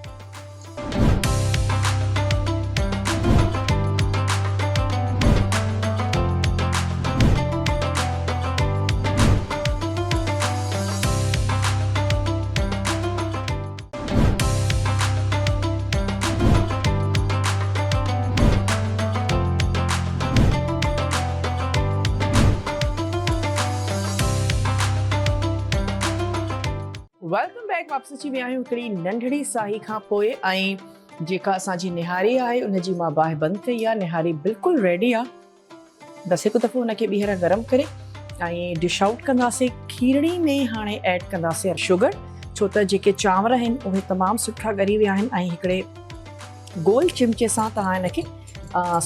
वेलकम बैक, वापस अची विया आहियूं हिकिड़ी नंढड़ी साही खां पोइ। ऐं जेका असांजी निहारी आहे उनजी मां बाहि बंदि कई आहे। निहारी बिल्कुलु रेडी आहे। बसि हिकु दफ़ो उनखे ॿीहर गरम करे ऐं डिश आउट कंदासीं। खीरणी में हाणे ऐड कंदासीं शुगर, छो त जेके चांवर आहिनि उहे तमामु सुठा ॻरी विया आहिनि ऐं हिकिड़े गोल चिमचे सां तव्हां हिनखे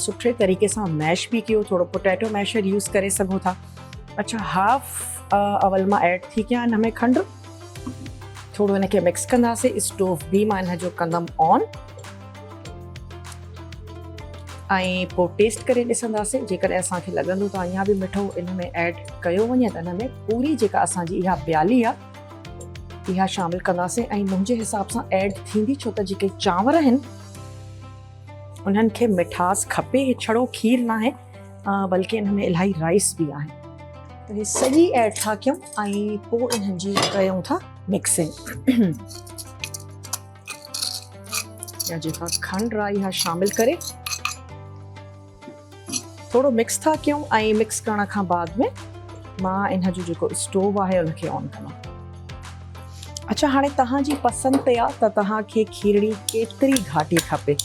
सुठे तरीक़े सां मैश बि कयो। थोरो पोटैटो मैशर यूज़ करे सघो था। अच्छा, हाफ अवल मां ऐड थी कयां हिन में खंडु। थोरो हिनखे मिक्स कंदासीं। स्टोव बि मां हिन जो कंदमि ऑन ऐं पोइ टेस्ट करे ॾिसंदासीं। जेकॾहिं असांखे लॻंदो त अञा बि मिठो इन में ऐड कयो वञे त हिन में पूरी जेका असांजी इहा प्याली आहे इहा शामिलु कंदासीं ऐं मुंहिंजे हिसाब सां ऐड थींदी, छो त जेके चांवर आहिनि उन्हनि खे मिठास खपे। हे छड़ो खीर न आहे बल्कि हिन में इलाही राइस बि आहे। त हे सॼी ऐड था कयूं ऐं पोइ इन्हनि जी कयूं था मिक्सिंग। या जेका खंडु आहे इहा शामिलु करे थोरो मिक्स था कयूं ऐं मिक्स करण खां बाद में मां इन जो जेको स्टोव आहे उनखे ऑन कंदमि। अच्छा, हाणे तव्हांजी पसंदि ते आहे त तव्हांखे खीरणी केतिरी घाटी खपे।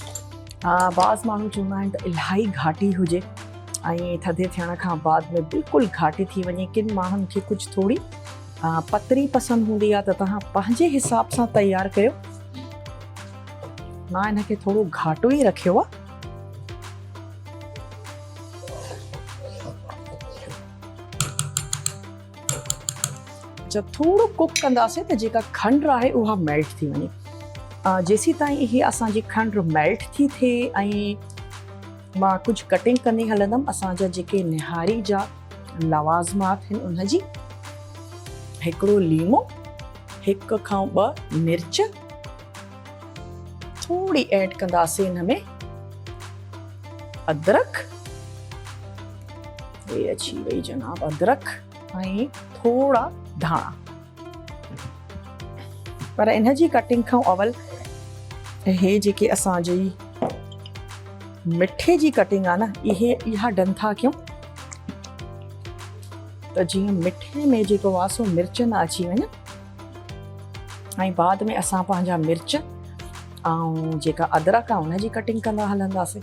बाज़ माण्हू चवंदा आहिनि त इलाही घाटी हुजे ऐं थधे थियण खां बाद में बिल्कुलु घाटी थी वञे। किन माण्हुनि खे कुझु थोरी पतरी पसंदि हूंदी आहे त तव्हां पंहिंजे हिसाब सां तयारु कयो। मां हिनखे थोरो घाटो ई रखियो आहे। जब थोरो कुक कंदासीं त जेका खंडु आहे उहा मेल्ट थी वञे। जेसीं ताईं इहे असांजी खंडु मेल्ट थी थिए ऐं मां कुझु कटिंग कंदी हलंदमि। असांजा जेके निहारी जा लवाज़मात आहिनि उनजी हिकिड़ो लीमो, 1 खां 2 मिर्च थोड़ी ऐड कंदासीं हिन में, अदरक, ये अची वई जनाब अदरक, ऐं थोड़ा धाणा। पर इन जी कटिंग खां अवल हे जेके असांजी मिठे जी कटिंग आहे न इहा डन था कयूं त जीअं मिठे में जेको आहे सो मिर्च न अची वञे ऐं बाद में असां पंहिंजा मिर्च ऐं जेका अदरक आहे उनजी कटिंग कंदा हलंदासीं।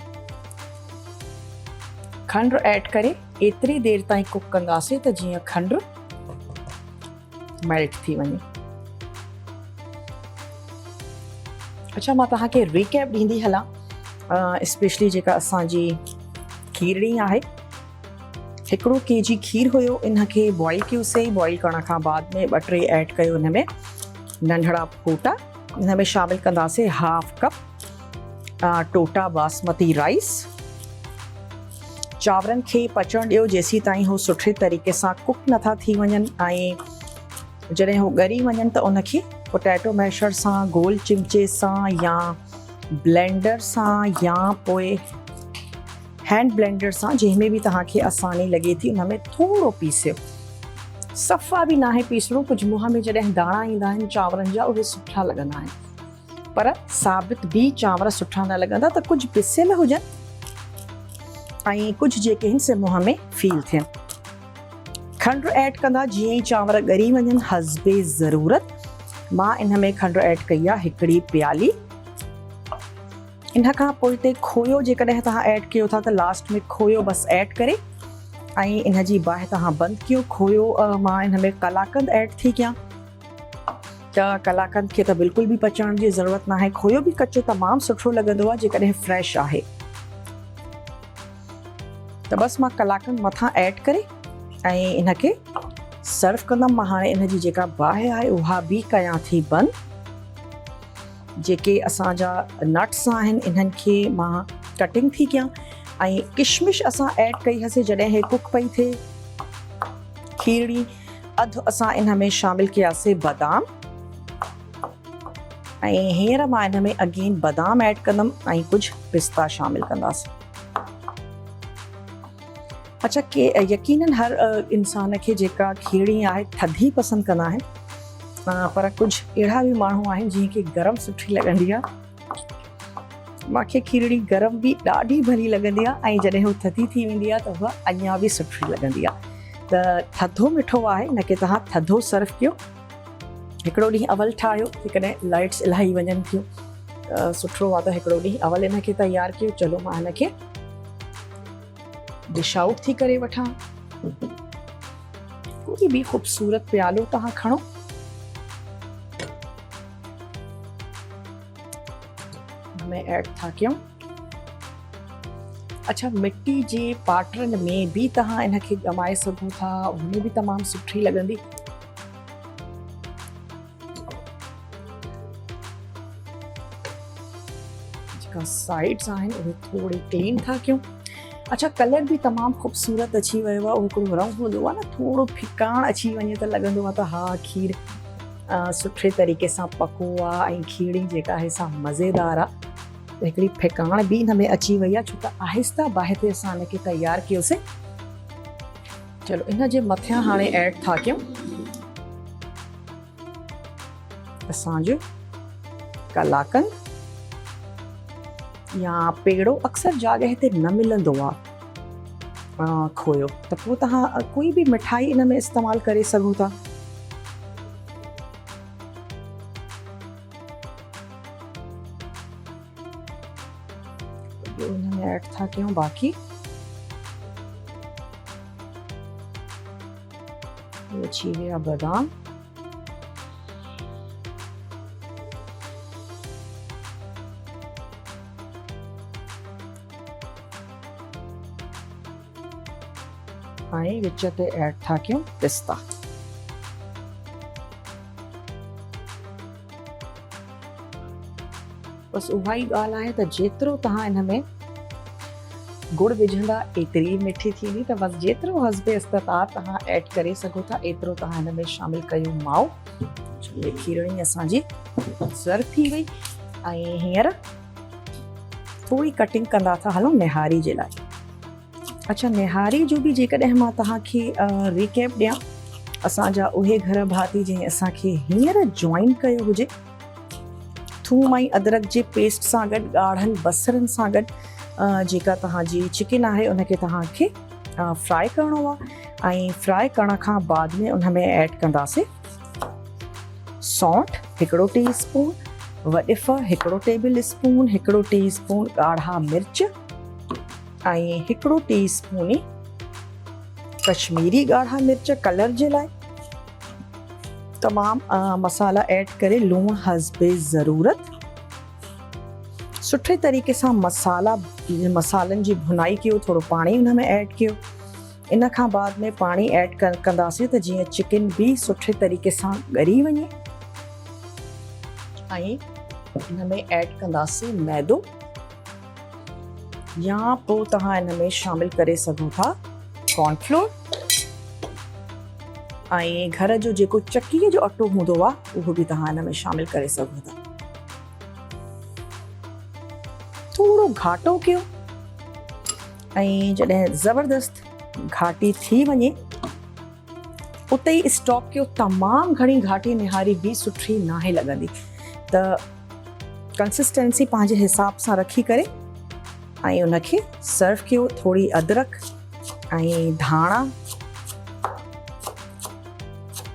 खंडु ऐड करे एतिरी देरि ताईं कुक कंदासीं त जीअं खंडु मेल्ट थी वञे। अच्छा, मां तव्हांखे रिकैप ॾींदी हलां। स्पेशली जेका असांजी खीरणी आहे, 1 kg खीर हुयो, इनखे बॉइल कयोसीं। बॉइल करण खां बाद में 2-3 ऐड कयो हिन में नंढड़ा फोटा। हिन में शामिलु कंदासीं 1/2 कप टोटा बासमती राइस। चांवरनि खे पचण ॾियो जेसीं ताईं हो सुठे तरीक़े सां कुक नथा थी वञनि ऐं जॾहिं हो ॻरी वञनि त उनखे पोटैटो मैशर सां, गोल चिमचे सां या ब्लेंडर सां या पोइ हैंड ब्लेंडर सां, जंहिंमें बि तव्हांखे आसानी लॻे थी, उन में थोरो पीसियो। सफ़ा बि न आहे पीसणो। कुझु मुंहं में जॾहिं दाणा ईंदा आहिनि चांवरनि जा उहे सुठा लॻंदा आहिनि, पर साबित बि चांवर सुठा न लॻंदा। त कुझु पिसियल हुजनि ऐं कुझु जेके आहिनि से मुंहं में फील थियनि। खंडु ऐड कंदा जीअं ई चांवर ॻरी वञनि हस्बे ज़रूरत। मां इन में खंडु ऐड कई आहे 1 प्याली। इन खां पोइ हिते खोयो जेकॾहिं तव्हां ऐड कयो था त लास्ट में खोयो बसि ऐड करे ऐं इन जी बाहि तव्हां बंदि कयो। खोयो मां इन में कलाकंद ऐड थी कयां त कलाकंद खे त बिल्कुलु बि पचण जी ज़रूरत न आहे। खोयो बि कचो तमामु सुठो लॻंदो आहे जेकॾहिं फ्रेश आहे। त बसि मां कलाकंद मथां ऐड करे ऐं इनखे सर्व कंदमि। मां हाणे इन जी जेका बाहि आहे उहा बि कयां थी बंदि। जेके असांजा नट्स आहिनि इन्हनि खे मां कटिंग थी कयां ऐं किशमिश असां ऐड कई हुईसीं जॾहिं हे कुक पई थिए खीरणी। अधु असां इन में शामिलु कयासीं बादाम ऐं हींअर मां इन में अगेन बादाम ऐड कंदमि ऐं कुझु पिस्ता शामिलु कंदासीं। अच्छा, के यकीनन हर इंसान खे जेका खीरणी आहे थधी पसंदि कंदा आहिनि, पर कुझु अहिड़ा बि माण्हू आहिनि जिन खे गरम सुठी लॻंदी आहे। मूंखे खीरणी गरम बि ॾाढी भली लॻंदी आहे ऐं जॾहिं हू थधी थी वेंदी आहे त उहा अञा बि सुठी लॻंदी आहे। त थधो मिठो आहे, हिनखे तव्हां थधो सर्व कयो। हिकिड़ो ॾींहुं अवल ठाहियो जेकॾहिं लाइट्स इलाही वञनि थियूं सुठो आहे त हिकिड़ो ॾींहुं अवल हिनखे तयारु कयो। चलो मां हिनखे डिश आउट थी करे वठां। कोई भी खूबसूरत प्यालो तव्हां खणो, में ऐड था कयूं। अच्छा, मिट्टी जे पाटरनि में भी तव्हां इनखे ॼमाए सघो था, उनमें भी तमामु सुठी लॻंदी। जेका साइड्स आहिनि उहे थोड़ी क्लीन था कयूं। अच्छा, कलर भी तमामु ख़ूबसूरत अची वियो आहे। उहो हिकिड़ो रंग हूंदो आहे न, थोड़ो फिकाण अची वञे त लॻंदो आहे त हा खीर सुठे तरीक़े सां पको आहे ऐं खीरणी जेका आहे सा मज़ेदार आहे। हिकिड़ी फिकाण भी हिन में अची वई आहे, छो त आहिस्ता बाहिते असां हिनखे तयारु कयोसीं। चलो इन जे मथियां हाणे ऐड था कयूं असांजो कलाकंद या पेड़ो। अक्सर जॻह ते न मिलंदो आहे खोयो, त पोइ तव्हां कोई भी मिठाई इन में इस्तेमालु करे सघो था। इन में ऐड था कयूं बाक़ी अची विया बादाम। ऐं विच ते ऐड था कयूं पिस्ता। बस उहा ई ॻाल्हि आहे त जेतिरो तव्हां इन में गुड़ विझंदा एतिरी मिठी थींदी, त बस जेतिरो हस्बे इस्तिताअत तव्हां ऐड करे सघो था एतिरो तव्हां हिन में शामिल कयो माओ। चलो खीरणी असांजी सर्व थी वई ऐं हींअर थोड़ी कटिंग कंदा था हलो निहारी जे लाइ। अच्छा, निहारी जो भी जेकॾहिं मां तव्हांखे रिकेप ॾियां, असांजा उहे घर भाती जंहिं असांखे हींअर जॉइन कयो हुजे। थूम ऐं अदरक जे पेस्ट सां गॾु, ॻाढ़नि बसरनि सां गॾु जेका तव्हांजी चिकन आहे उनखे तव्हांखे फ्राई करिणो आहे ऐं फ्राई करण खां बाद में उन में ऐड कंदासीं सौंठ हिकिड़ो टीस्पून, वॾिफ हिकिड़ो टेबल स्पून, हिकिड़ो टीस्पून ॻाढ़ा मिर्च ऐं हिकिड़ो टीस्पून कश्मीरी ॻाढ़ा मिर्च कलर जे लाइ। तमामु मसाला ऐड करे लूणु हस्बे ज़रूरत। सुठे तरीक़े सां मसालनि जी भुनाई कयो, थोड़ो पाणी हुन में ऐड कयो। इन खां बाद में पाणी ऐड कंदासीं त जीअं चिकन भी सुठे तरीक़े सां ॻरी वञे। ऐं हिन में ऐड कंदासीं मैदो या पोइ तव्हां हिन में शामिल करे सघो था कॉर्नफ्लोर ऐं घर जो जेको चक्कीअ जो अटो हूंदो आहे उहो भी तव्हां हिन में शामिल करे सघो था। थोड़ो घाटो कयो ऐं जॾहिं ज़बरदस्त घाटी थी वञे उते ई स्टॉप कयो। तमामु घणी घाटी निहारी भी सुठी नाहे लॻंदी, त कंसिस्टेंसी पंहिंजे हिसाब सां रखी करे ऐं उनखे सर्व कयो। थोड़ी अदरक ऐं धाणा,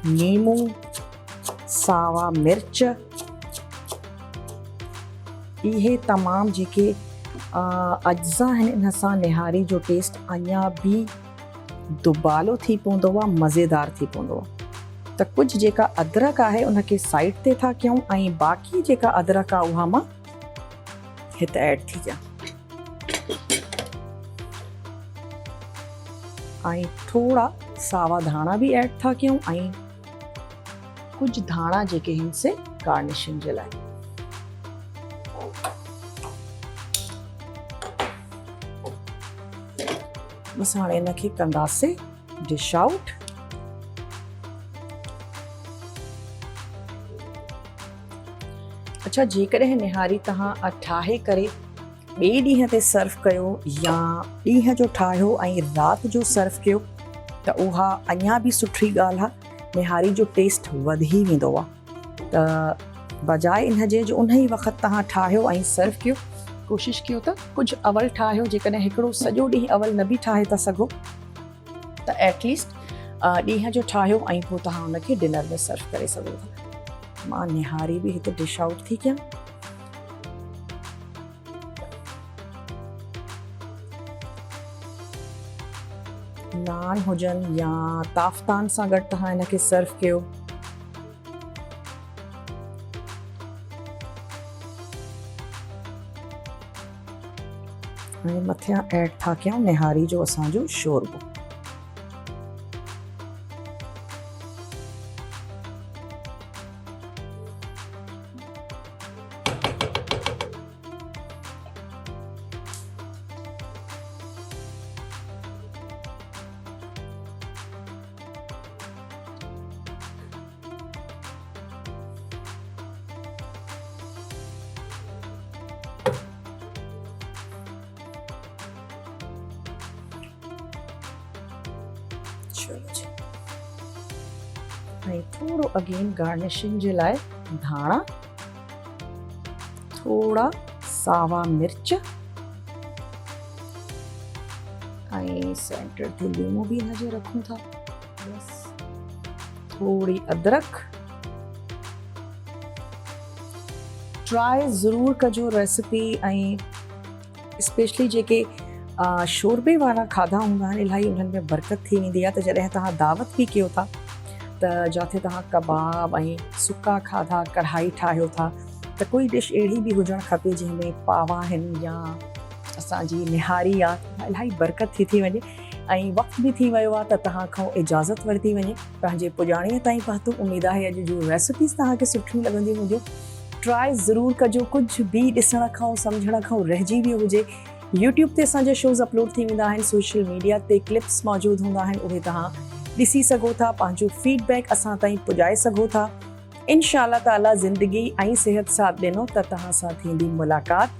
नीमू, सावा मिर्च, इहे तमामु जेके अज्जा आहिनि, इन सां निहारी जो टेस्ट अञा भी दुबालो थी पवंदो आहे, मज़ेदार थी पवंदो आहे। त कुझु जेका अदरक आहे उनखे साइड ते था कयूं ऐं बाक़ी जेका अदरक आहे उहा मां हिते ऐड थी कयां ऐं थोड़ा सावा धाणा भी ऐड था कयूं ऐं कुछ धाणा जेके हिन से गार्निशिंग जे लाइ। बस हाणे इनखे कंदासीं डिश आउट। अच्छा, जेकॾहिं निहारी तव्हां ठाहे करे ॿिए ॾींहं ते सर्व कयो या ॾींहं जो ठाहियो ऐं राति जो सर्व कयो त उहा अञा भी सुठी ॻाल्हि आहे। निहारी जो टेस्ट वधी वेंदो आहे। त बजाए इन जे जो उन ई वक़्तु तव्हां ठाहियो ऐं सर्व कयो, कोशिशि कयो त कुझु अवल ठाहियो। जेकॾहिं हिकिड़ो सॼो ॾींहुं अवल न बि ठाहे था सघो त एटलीस्ट ॾींहं जो ठाहियो ऐं पोइ तव्हां उनखे डिनर में सर्व करे सघो था। मां निहारी भी हिते डिश आउट थी कयां। नान हुजनि या ताफ़तान सां गॾु तव्हां हिनखे सर्व कयो। ऐं मथियां ऐड था कयूं निहारी जो असांजो शोरबो। चलो जी, ऐं थोड़ो अगेन गार्निशिंग जे लाइ धाणा, थोड़ा सावा मिर्च ऐं सेंटर ते लीमो भी हिनजे रखूं था, बस थोड़ी अदरक। ट्राई ज़रूर कजो रेसिपी, ऐं स्पेशली जेके शोरबे वारा खाधा हूंदा आहिनि इलाही उन्हनि में बरकत थी वेंदी आहे। त जॾहिं तव्हां दावत बि कयो था त जिथे तव्हां कबाब ऐं सुका खाधा कढ़ाई ठाहियो था त कोई डिश अहिड़ी बि हुजणु खपे जंहिंमें पावा आहिनि या असांजी निहारी आहे, इलाही बरकत थी वञे। ऐं वक़्तु बि थी वियो आहे त तव्हां खां इजाज़त वरिती वञे। पंहिंजे पुॼाणीअ ताईं पहुतो। उमेद आहे अॼु जूं रेसिपीज़ तव्हांखे सुठियूं लॻंदियूं हूंदियूं। ट्राई ज़रूर कजो। कुझु बि ॾिसण खां सम्झण खां रहिजी वियो हुजे, यूट्यूब ते असांजा शोज़ अपलोड थी वेंदा आहिनि, सोशल मीडिया ते क्लिप्स मौजूदु हूंदा आहिनि, उहे तव्हां ॾिसी सघो था, पंहिंजो फीडबैक असां ताईं पुॼाए सघो था। इंशाअल्लाह ताला ज़िंदगी ऐं सिहत साथ ॾिनो त तव्हां सां थींदी मुलाक़ात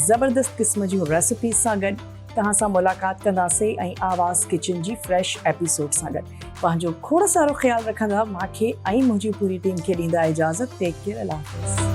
ज़बरदस्त क़िस्म जूं रेसिपीज़ सां गॾु। तव्हां सां मुलाक़ात कंदासीं ऐं आवाज़ किचन जी फ्रेश एपिसोड सां गॾु। पंहिंजो खोड़ सारो ख़्यालु रखंदा। मूंखे ऐं मुंहिंजी पूरी टीम खे ॾींदा इजाज़त। Tech care. अल्लाह हाफ़िज़।